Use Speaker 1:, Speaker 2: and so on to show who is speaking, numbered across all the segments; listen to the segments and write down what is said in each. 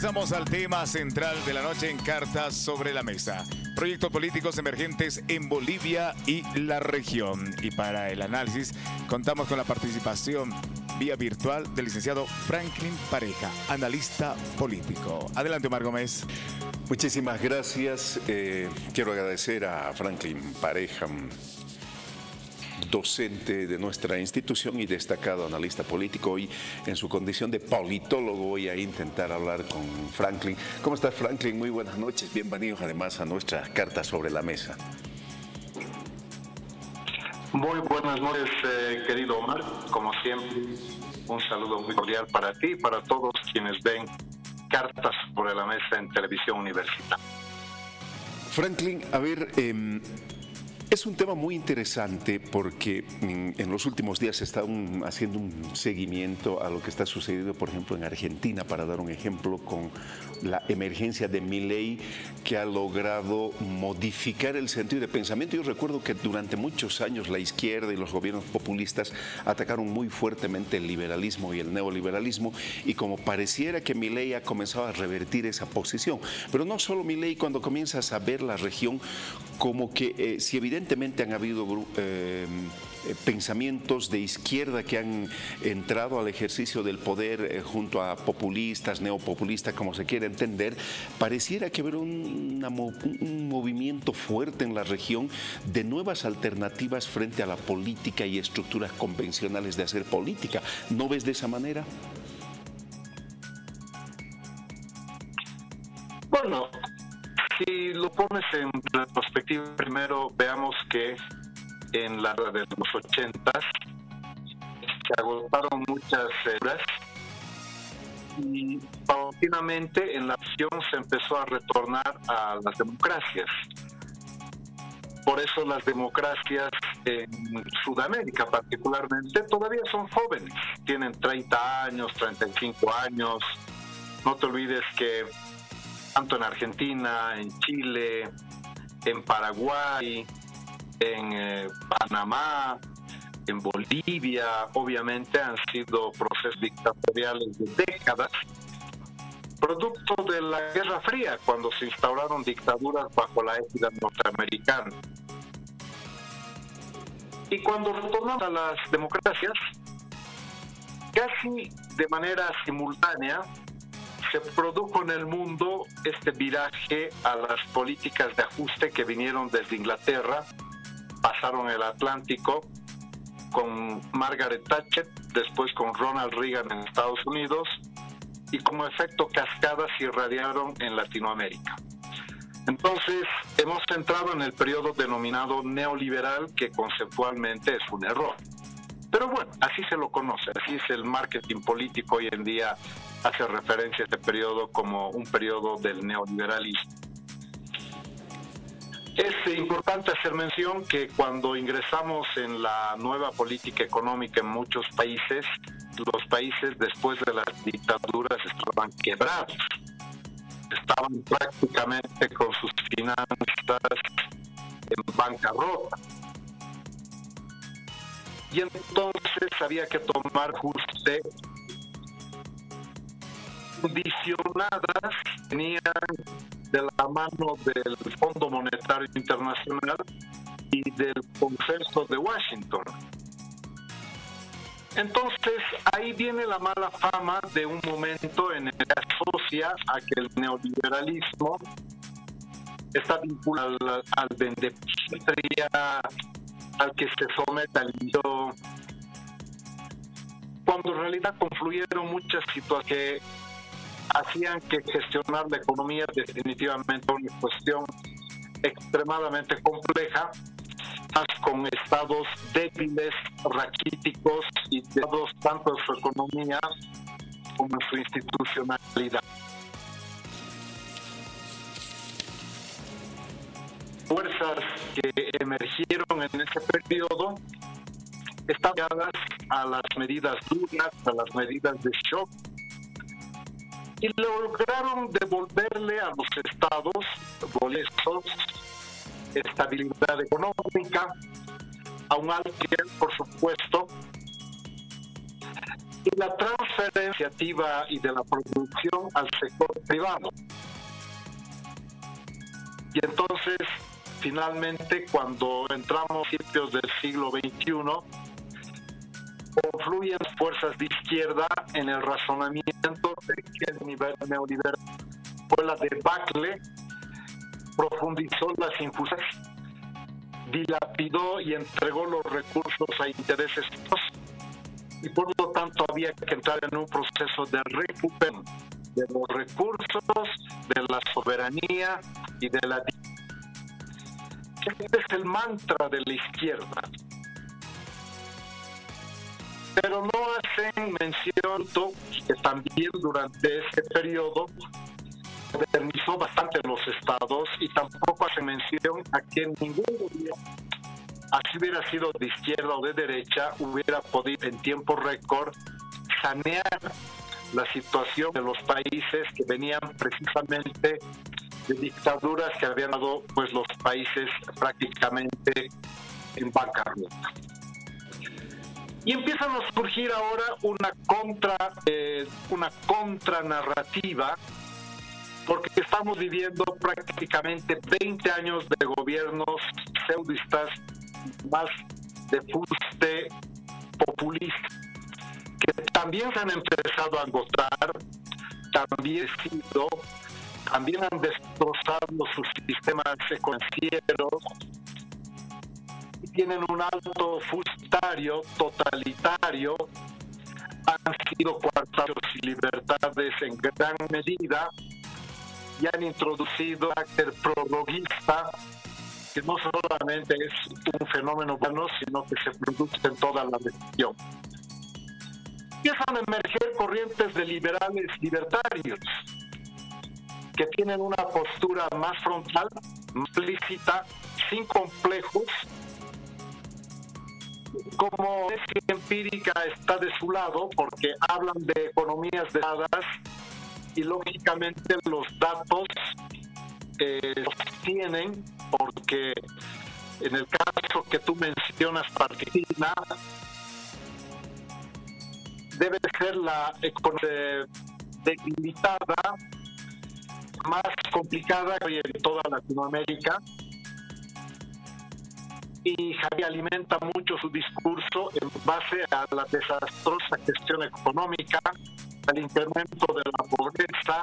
Speaker 1: Regresamos al tema central de la noche en Cartas sobre la Mesa. Proyectos políticos emergentes en Bolivia y la región. Y para el análisis contamos con la participación vía virtual del licenciado Franklin Pareja, analista político. Adelante, Omar Gómez.
Speaker 2: Muchísimas gracias. Quiero agradecer a Franklin Pareja, docente de nuestra institución y destacado analista político. Hoy, en su condición de politólogo, voy a intentar hablar con Franklin. ¿Cómo estás, Franklin? Muy buenas noches. Bienvenidos además a nuestras Cartas sobre la Mesa.
Speaker 3: Muy buenas noches, querido Omar. Como siempre, un saludo muy cordial para ti y para todos quienes ven Cartas sobre la Mesa en Televisión Universitaria.
Speaker 2: Franklin, a ver, es un tema muy interesante porque en los últimos días se está haciendo un seguimiento a lo que está sucediendo, por ejemplo, en Argentina, para dar un ejemplo, con la emergencia de Milei, que ha logrado modificar el sentido de pensamiento. Yo recuerdo que durante muchos años la izquierda y los gobiernos populistas atacaron muy fuertemente el liberalismo y el neoliberalismo, y como pareciera que Milei ha comenzado a revertir esa posición. Pero no solo Milei, cuando comienzas a ver la región, como que si evidentemente han habido pensamientos de izquierda que han entrado al ejercicio del poder junto a populistas, neopopulistas, como se quiera entender, pareciera que haber un movimiento fuerte en la región de nuevas alternativas frente a la política y estructuras convencionales de hacer política. ¿No ves de esa manera?
Speaker 3: Bueno, si lo pones en retrospectiva, primero veamos que en la década de los 80s se agotaron muchas horas y paulatinamente en la región se empezó a retornar a las democracias. Por eso las democracias en Sudamérica particularmente todavía son jóvenes, tienen 30 años, 35 años. No te olvides que tanto en Argentina, en Chile, en Paraguay, en Panamá, en Bolivia, obviamente han sido procesos dictatoriales de décadas, producto de la Guerra Fría, cuando se instauraron dictaduras bajo la égida norteamericana. Y cuando retornamos a las democracias, casi de manera simultánea, se produjo en el mundo este viraje a las políticas de ajuste que vinieron desde Inglaterra, pasaron el Atlántico con Margaret Thatcher, después con Ronald Reagan en Estados Unidos, y como efecto cascada se irradiaron en Latinoamérica. Entonces hemos entrado en el periodo denominado neoliberal, que conceptualmente es un error. Pero bueno, así se lo conoce, así es el marketing político hoy en día, hace referencia a este periodo como un periodo del neoliberalismo. Es importante hacer mención que cuando ingresamos en la nueva política económica en muchos países, los países después de las dictaduras estaban quebrados, estaban prácticamente con sus finanzas en bancarrota. Y entonces había que tomar ajustes condicionadas, venían de la mano del Fondo Monetario Internacional y del Consenso de Washington. Entonces ahí viene la mala fama de un momento en el que asocia a que el neoliberalismo está vinculado al vendepatria, al que se somete al yo, cuando en realidad confluyeron muchas situaciones que hacían que gestionar la economía definitivamente una cuestión extremadamente compleja, más con estados débiles, raquíticos y dados tanto en su economía como en su institucionalidad. Fuerzas que emergieron en ese periodo están ligadas a las medidas duras, a las medidas de shock, y lograron devolverle a los estados boletos estabilidad económica, a un alto nivel, por supuesto, y la transferencia iniciativa y de la producción al sector privado. Y entonces, finalmente, cuando entramos a principios del siglo XXI, confluyen fuerzas de izquierda en el razonamiento de que el nivel neoliberal fue la debacle, profundizó las injusticias, dilapidó y entregó los recursos a intereses y por lo tanto había que entrar en un proceso de recuperación de los recursos, de la soberanía y de la... Este es el mantra de la izquierda. Pero no hacen mención que también durante ese periodo modernizó bastante los estados y tampoco hacen mención a que ningún gobierno, así hubiera sido de izquierda o de derecha, hubiera podido en tiempo récord sanear la situación de los países que venían precisamente de dictaduras que habían dado pues los países prácticamente en bancarrota. Y empiezan a surgir ahora una contranarrativa, porque estamos viviendo prácticamente 20 años de gobiernos pseudistas más de fuste populista, que también se han empezado a agotar, también han destrozado sus sistemas financieros, tienen un alto fustario totalitario, han sido coartados y libertades en gran medida y han introducido carácter prorroguista, que no solamente es un fenómeno bueno, sino que se produce en toda la región. Empiezan a emerger corrientes de liberales libertarios que tienen una postura más frontal, más explícita, sin complejos. Como es empírica está de su lado porque hablan de economías de dadas y lógicamente los datos los tienen, porque en el caso que tú mencionas, Argentina, debe ser la economía debilitada, más complicada que en toda Latinoamérica. Y Javier alimenta mucho su discurso en base a la desastrosa gestión económica, al incremento de la pobreza,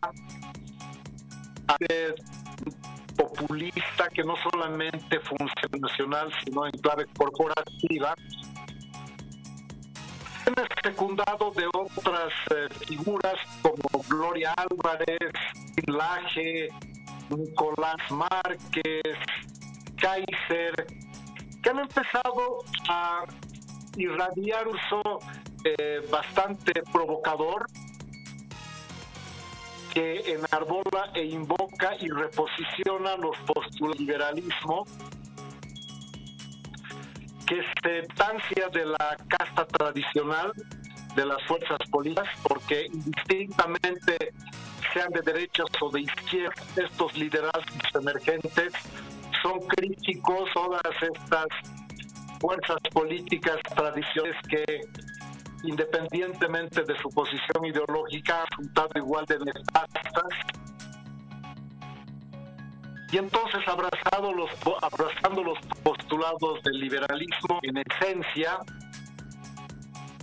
Speaker 3: al populista que no solamente funciona nacional, sino en clave corporativa. Es secundado de otras figuras como Gloria Álvarez, Laje, Nicolás Márquez, Kaiser, que han empezado a irradiar uso bastante provocador, que enarbola e invoca y reposiciona los postulados del liberalismo, que se distancia de la casta tradicional de las fuerzas políticas, porque indistintamente sean de derechas o de izquierda, estos liderazgos emergentes son críticos todas estas fuerzas políticas tradicionales que, independientemente de su posición ideológica, han resultado igual de nefastas. Y entonces, abrazando los postulados del liberalismo, en esencia,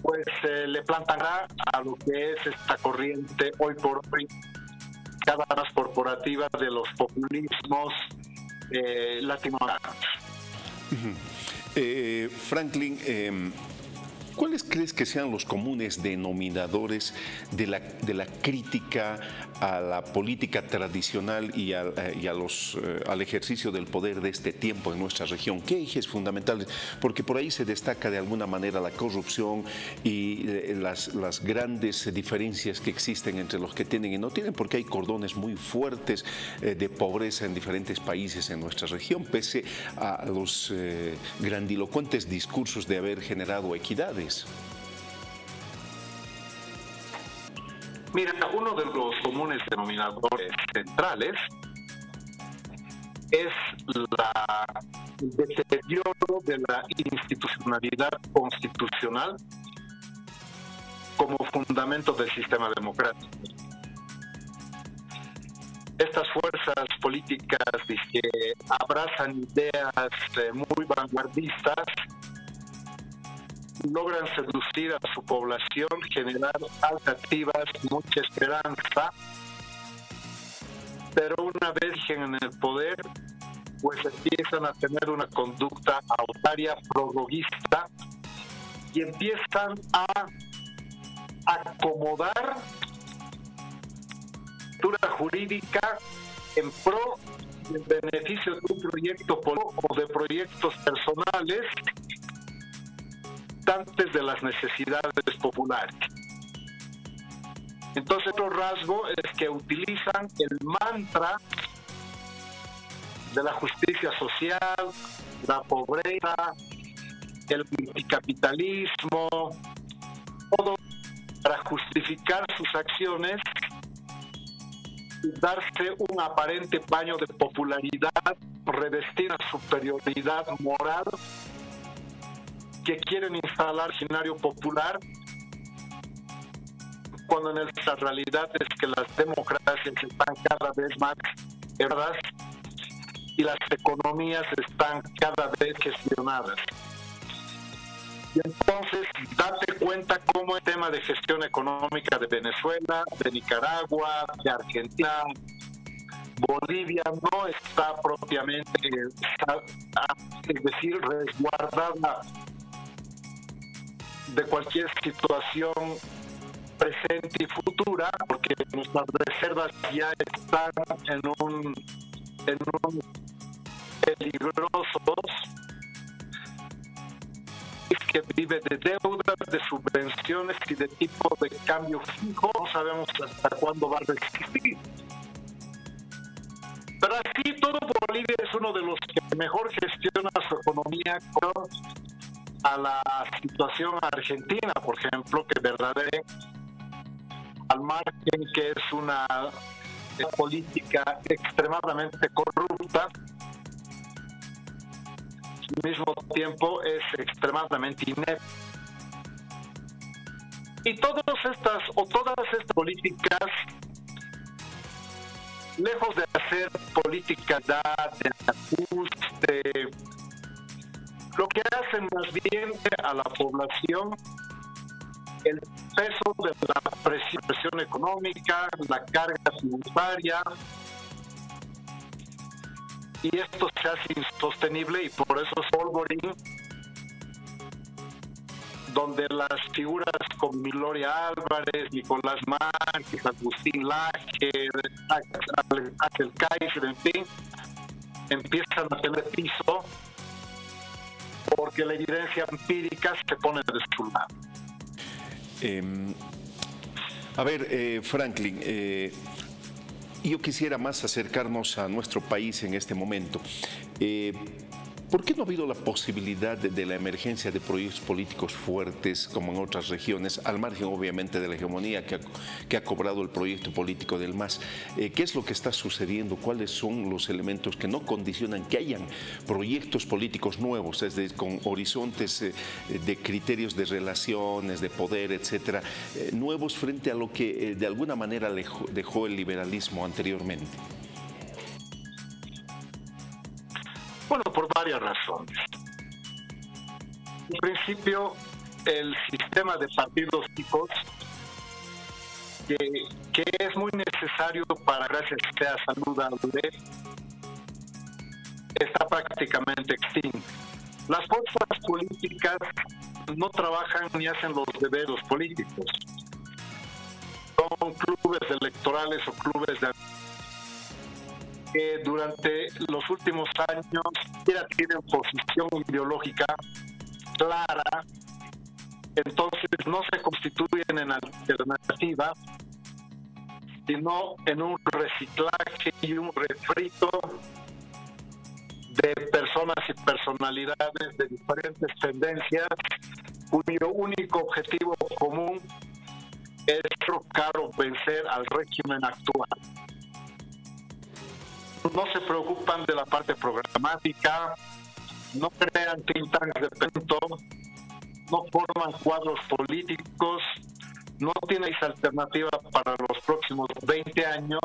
Speaker 3: pues le plantará a lo que es esta corriente hoy por hoy cada vez más corporativa de los populismos latinoamericanos.
Speaker 2: Franklin, ¿cuáles crees que sean los comunes denominadores de la crítica a la política tradicional y al ejercicio del poder de este tiempo en nuestra región? ¿Qué ejes fundamentales? Porque por ahí se destaca de alguna manera la corrupción y las grandes diferencias que existen entre los que tienen y no tienen, porque hay cordones muy fuertes de pobreza en diferentes países en nuestra región, pese a los grandilocuentes discursos de haber generado equidades.
Speaker 3: Mira, uno de los comunes denominadores centrales es el deterioro de la institucionalidad constitucional como fundamento del sistema democrático. Estas fuerzas políticas que abrazan ideas muy vanguardistas logran seducir a su población, generar alternativas, mucha esperanza, pero una vez en el poder, pues empiezan a tener una conducta autoritaria, prorroguista, y empiezan a acomodar estructura jurídica en pro del beneficio de un proyecto político o de proyectos personales antes de las necesidades populares. Entonces, otro rasgo es que utilizan el mantra de la justicia social, la pobreza, el anticapitalismo, todo para justificar sus acciones y darse un aparente baño de popularidad, revestir una superioridad moral que quieren instalar escenario popular, cuando en la realidad es que las democracias están cada vez más quebradas y las economías están cada vez gestionadas. Y entonces, date cuenta cómo el tema de gestión económica de Venezuela, de Nicaragua, de Argentina, Bolivia no está propiamente, es decir, resguardada de cualquier situación presente y futura, porque nuestras reservas ya están en un peligrosos, que vive de deudas, de subvenciones y de tipo de cambio fijo. No sabemos hasta cuándo va a resistir. Pero así todo, Bolivia es uno de los que mejor gestiona su economía a la situación argentina, por ejemplo, que verdaderamente, al margen que es una política extremadamente corrupta, al mismo tiempo es extremadamente inepta. Y todas estas políticas, lejos de hacer política de ajuste, lo que hacen más bien a la población el peso de la presión económica, la carga tributaria, y esto se hace insostenible, y por eso es polvorín, donde las figuras como Gloria Álvarez, Nicolás Márquez, Agustín Laje, Axel Kaiser, en fin, empiezan a tener piso porque la evidencia empírica se pone de su lado.
Speaker 2: Franklin, yo quisiera más acercarnos a nuestro país en este momento. ¿Por qué no ha habido la posibilidad de la emergencia de proyectos políticos fuertes como en otras regiones, al margen obviamente de la hegemonía que ha cobrado el proyecto político del MAS? ¿Qué es lo que está sucediendo? ¿Cuáles son los elementos que no condicionan que hayan proyectos políticos nuevos, es decir, con horizontes de criterios de relaciones, de poder, etcétera, nuevos frente a lo que de alguna manera dejó el liberalismo anteriormente?
Speaker 3: Bueno, por varias razones. En principio, el sistema de partidos políticos, que es muy necesario para, gracias a la saludable, está prácticamente extinto. Las fuerzas políticas no trabajan ni hacen los deberes políticos. Son clubes electorales o clubes de que durante los últimos años ya tienen posición ideológica clara, entonces no se constituyen en alternativa, sino en un reciclaje y un refrito de personas y personalidades de diferentes tendencias, cuyo único objetivo común es trocar o vencer al régimen actual. No se preocupan de la parte programática, no crean think tanks de pensamiento, no forman cuadros políticos, no tiene alternativa para los próximos 20 años,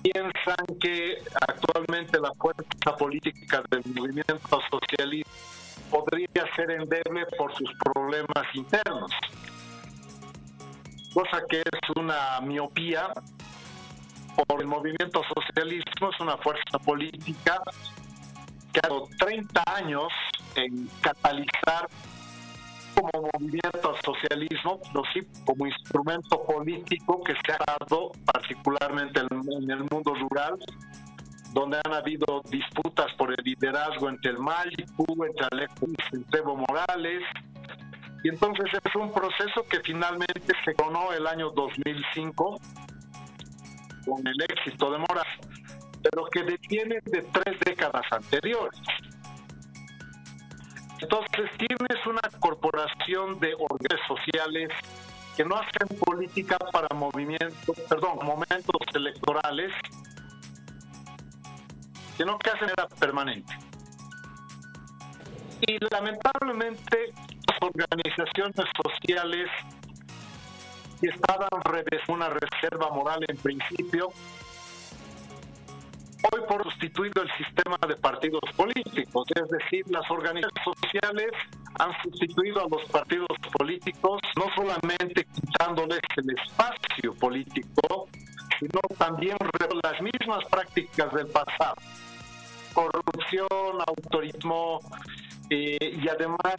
Speaker 3: piensan que actualmente la fuerza política del movimiento socialista podría ser endeble por sus problemas internos, cosa que es una miopía. Por el movimiento socialismo es una fuerza política que ha dado 30 años en catalizar como movimiento al socialismo, pero sí como instrumento político que se ha dado particularmente en el mundo rural, donde han habido disputas por el liderazgo entre el Maliku, entre Alejo y entre Evo Morales. Y entonces es un proceso que finalmente se coronó el año 2005 con el éxito de Morales, pero que detiene de 3 décadas anteriores. Entonces tienes una corporación de organizaciones sociales que no hacen política para momentos electorales, sino que hacen era permanente. Y lamentablemente las organizaciones sociales que estaban una reserva moral en principio, hoy por sustituido el sistema de partidos políticos, es decir, las organizaciones sociales han sustituido a los partidos políticos, no solamente quitándoles el espacio político, sino también las mismas prácticas del pasado, corrupción, autoritarismo y además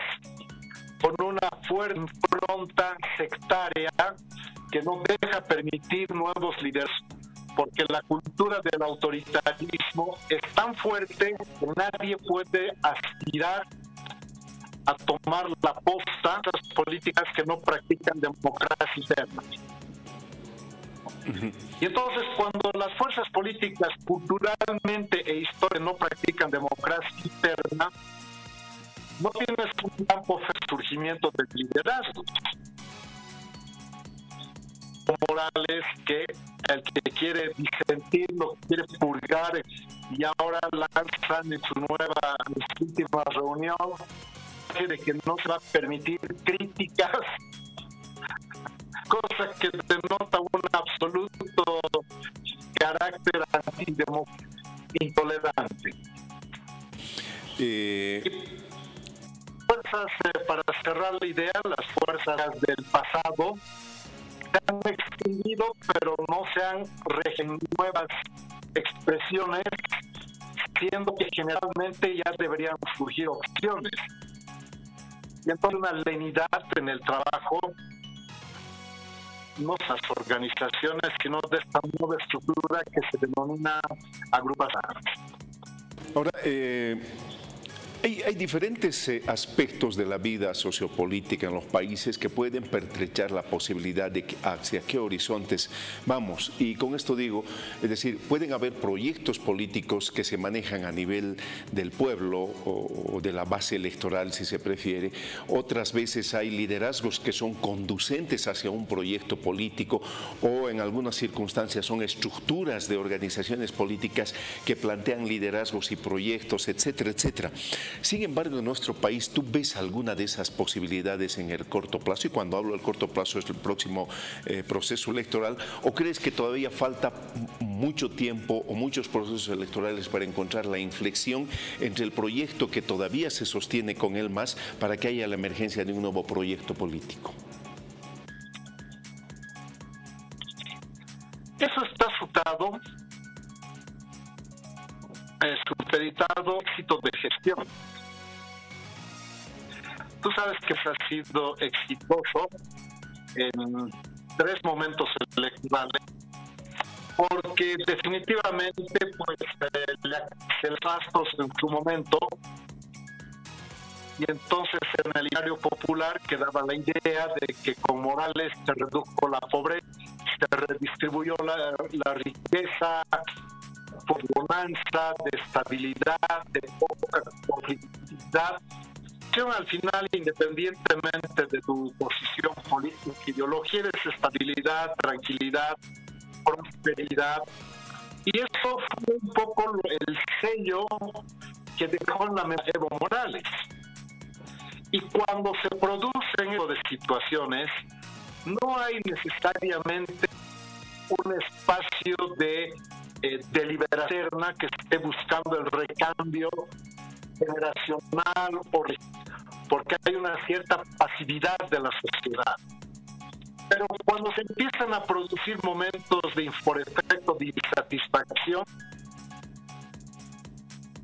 Speaker 3: con una fuerte impronta sectaria que no deja permitir nuevos líderes, porque la cultura del autoritarismo es tan fuerte que nadie puede aspirar a tomar la posta de las políticas que no practican democracia interna. Y entonces cuando las fuerzas políticas culturalmente e históricamente no practican democracia interna, no tienes un campo de surgimiento de liderazgo. Morales, que el que quiere disentir, lo quiere purgar, y ahora lanzan en su última reunión de que no se va a permitir críticas, cosa que denota un absoluto carácter antidemocrático, intolerante. Fuerzas, para cerrar la idea, las fuerzas del pasado se han extinguido, pero no se han regenerado nuevas expresiones, siendo que generalmente ya deberían surgir opciones. Y entonces una lenidad en el trabajo, no las organizaciones, sino de esta nueva estructura que se denomina agrupaciones.
Speaker 2: Ahora, hay diferentes aspectos de la vida sociopolítica en los países que pueden pertrechar la posibilidad de hacia qué horizontes vamos. Y con esto digo, es decir, pueden haber proyectos políticos que se manejan a nivel del pueblo o de la base electoral, si se prefiere. Otras veces hay liderazgos que son conducentes hacia un proyecto político, o en algunas circunstancias son estructuras de organizaciones políticas que plantean liderazgos y proyectos, etcétera, etcétera. Sin embargo, en nuestro país, ¿tú ves alguna de esas posibilidades en el corto plazo? Y cuando hablo del corto plazo es el próximo proceso electoral. ¿O crees que todavía falta mucho tiempo o muchos procesos electorales para encontrar la inflexión entre el proyecto que todavía se sostiene con el MAS para que haya la emergencia de un nuevo proyecto político?
Speaker 3: Eso está supeditado éxito de gestión. Tú sabes que se ha sido exitoso en 3 momentos electorales, porque definitivamente pues el gastos en su momento, y entonces en el diario popular quedaba la idea de que con Morales se redujo la pobreza, se redistribuyó la riqueza, por bonanza, de estabilidad, de poca conflictividad. Al final, independientemente de tu posición política, ideología, es estabilidad, tranquilidad, prosperidad. Y eso fue un poco el sello que dejó en la mesa Evo Morales. Y cuando se producen estas situaciones, no hay necesariamente un espacio de deliberación que esté buscando el recambio generacional, porque hay una cierta pasividad de la sociedad. Pero cuando se empiezan a producir momentos por efecto de insatisfacción,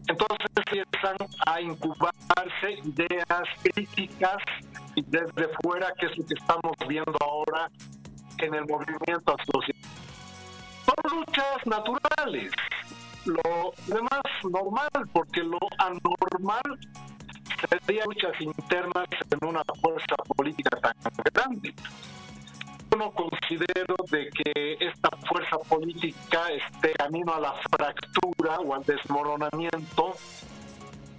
Speaker 3: entonces empiezan a incubarse ideas críticas y desde fuera, que es lo que estamos viendo ahora en el movimiento social. Son luchas naturales, lo demás normal, porque lo anormal sería luchas internas en una fuerza política tan grande. Yo no considero de que esta fuerza política esté camino a la fractura o al desmoronamiento,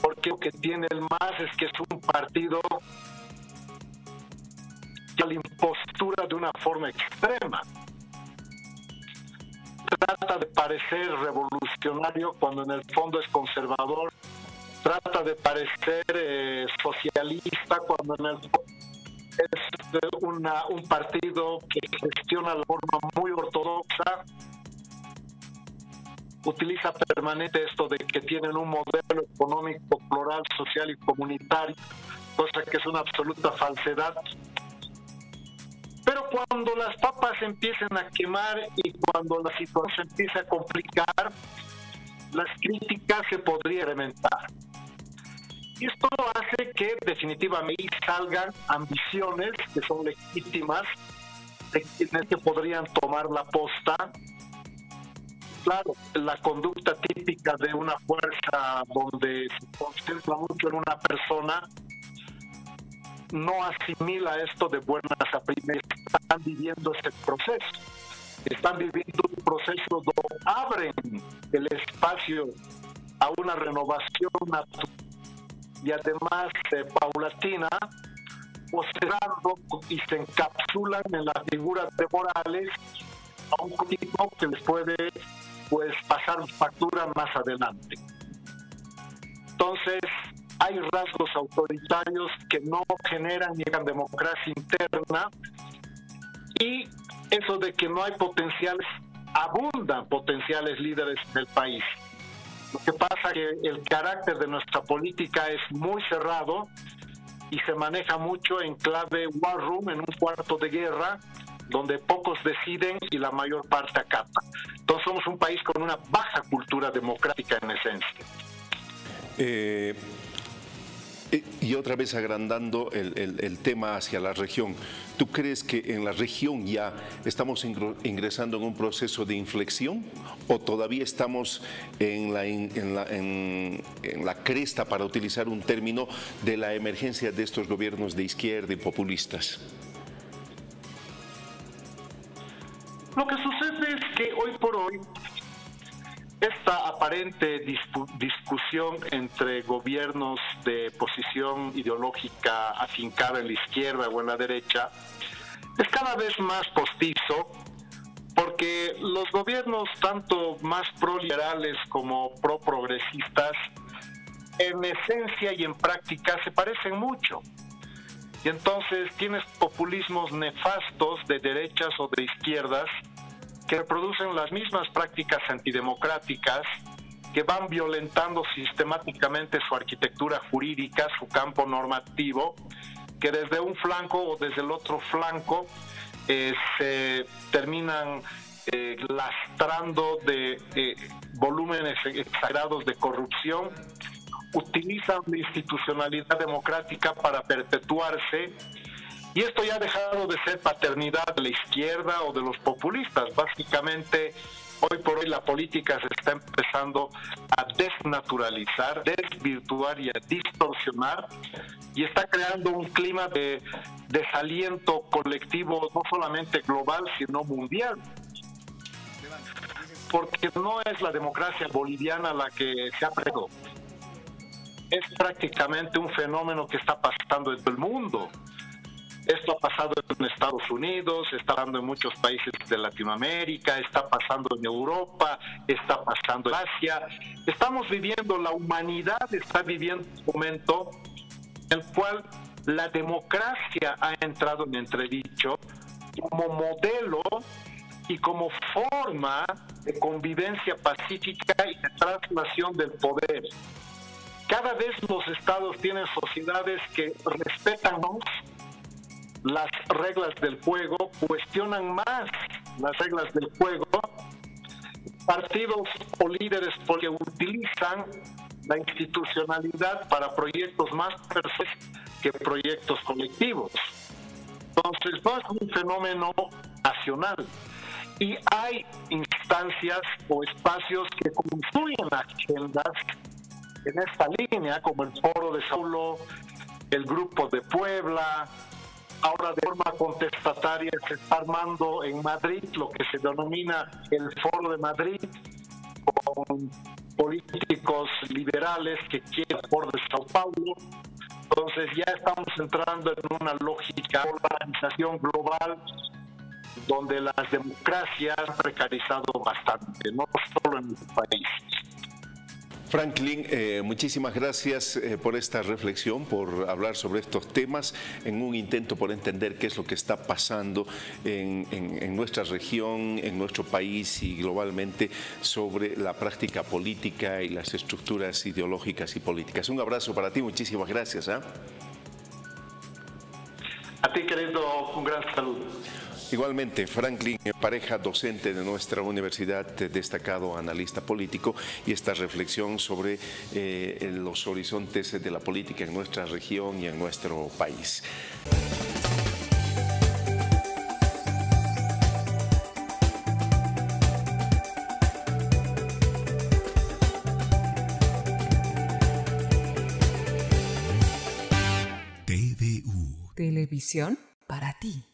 Speaker 3: porque lo que tiene el MAS es que es un partido que a la impostura de una forma extrema. Trata de parecer revolucionario cuando en el fondo es conservador, trata de parecer socialista cuando en el fondo es un partido que gestiona de forma muy ortodoxa, utiliza permanente esto de que tienen un modelo económico plural, social y comunitario, cosa que es una absoluta falsedad. Pero cuando las papas empiezan a quemar y cuando la situación se empieza a complicar, las críticas se podrían incrementar. Y esto hace que definitivamente salgan ambiciones que son legítimas de quienes que podrían tomar la posta. Claro, la conducta típica de una fuerza donde se concentra mucho en una persona no asimila esto de buenas a primeras. Están viviendo ese proceso. Están viviendo un proceso donde abren el espacio a una renovación natural y además paulatina, postergando y se encapsulan en la figura de Morales a un tipo que les puede pasar factura más adelante. Entonces, hay rasgos autoritarios que no generan ni democracia interna, y eso de que no hay potenciales, abundan potenciales líderes del país. Lo que pasa es que el carácter de nuestra política es muy cerrado y se maneja mucho en clave war room, en un cuarto de guerra, donde pocos deciden y la mayor parte acata. Entonces somos un país con una baja cultura democrática en esencia.
Speaker 2: Y otra vez agrandando el tema hacia la región, ¿tú crees que en la región ya estamos ingresando en un proceso de inflexión o todavía estamos en la cresta, para utilizar un término, de la emergencia de estos gobiernos de izquierda y populistas?
Speaker 3: Lo que sucede es que hoy por hoy esta aparente discusión entre gobiernos de posición ideológica afincada en la izquierda o en la derecha es cada vez más postizo, porque los gobiernos tanto más proliberales como pro-progresistas en esencia y en práctica se parecen mucho. Y entonces tienes populismos nefastos de derechas o de izquierdas que reproducen las mismas prácticas antidemocráticas, que van violentando sistemáticamente su arquitectura jurídica, su campo normativo, que desde un flanco o desde el otro flanco se terminan lastrando de volúmenes exagerados de corrupción, utilizan la institucionalidad democrática para perpetuarse. Y esto ya ha dejado de ser paternidad de la izquierda o de los populistas. Básicamente, hoy por hoy la política se está empezando a desnaturalizar, desvirtuar y a distorsionar, y está creando un clima de desaliento colectivo, no solamente global, sino mundial. Porque no es la democracia boliviana la que se ha perdido. Es prácticamente un fenómeno que está pasando en todo el mundo. Esto ha pasado en Estados Unidos, está pasando en muchos países de Latinoamérica, está pasando en Europa, está pasando en Asia. Estamos viviendo, la humanidad está viviendo un momento en el cual la democracia ha entrado en entredicho como modelo y como forma de convivencia pacífica y de traslación del poder. Cada vez los estados tienen sociedades que respetan las reglas del juego, cuestionan más las reglas del juego, partidos o líderes que utilizan la institucionalidad para proyectos más personales que proyectos colectivos. Entonces, no es un fenómeno nacional. Y hay instancias o espacios que construyen agendas en esta línea, como el Foro de Sao Paulo, el Grupo de Puebla. Ahora, de forma contestataria, se está armando en Madrid lo que se denomina el Foro de Madrid, con políticos liberales que quieren el Foro de Sao Paulo. Entonces ya estamos entrando en una lógica de organización global donde las democracias han precarizado bastante, no solo en nuestro país.
Speaker 2: Franklin, muchísimas gracias por esta reflexión, por hablar sobre estos temas en un intento por entender qué es lo que está pasando en nuestra región, en nuestro país y globalmente sobre la práctica política y las estructuras ideológicas y políticas. Un abrazo para ti, muchísimas gracias. A
Speaker 3: ti, querido, un gran saludo.
Speaker 2: Igualmente, Franklin Pareja, docente de nuestra universidad, destacado analista político, y esta reflexión sobre los horizontes de la política en nuestra región y en nuestro país.
Speaker 4: TVU. Televisión para ti.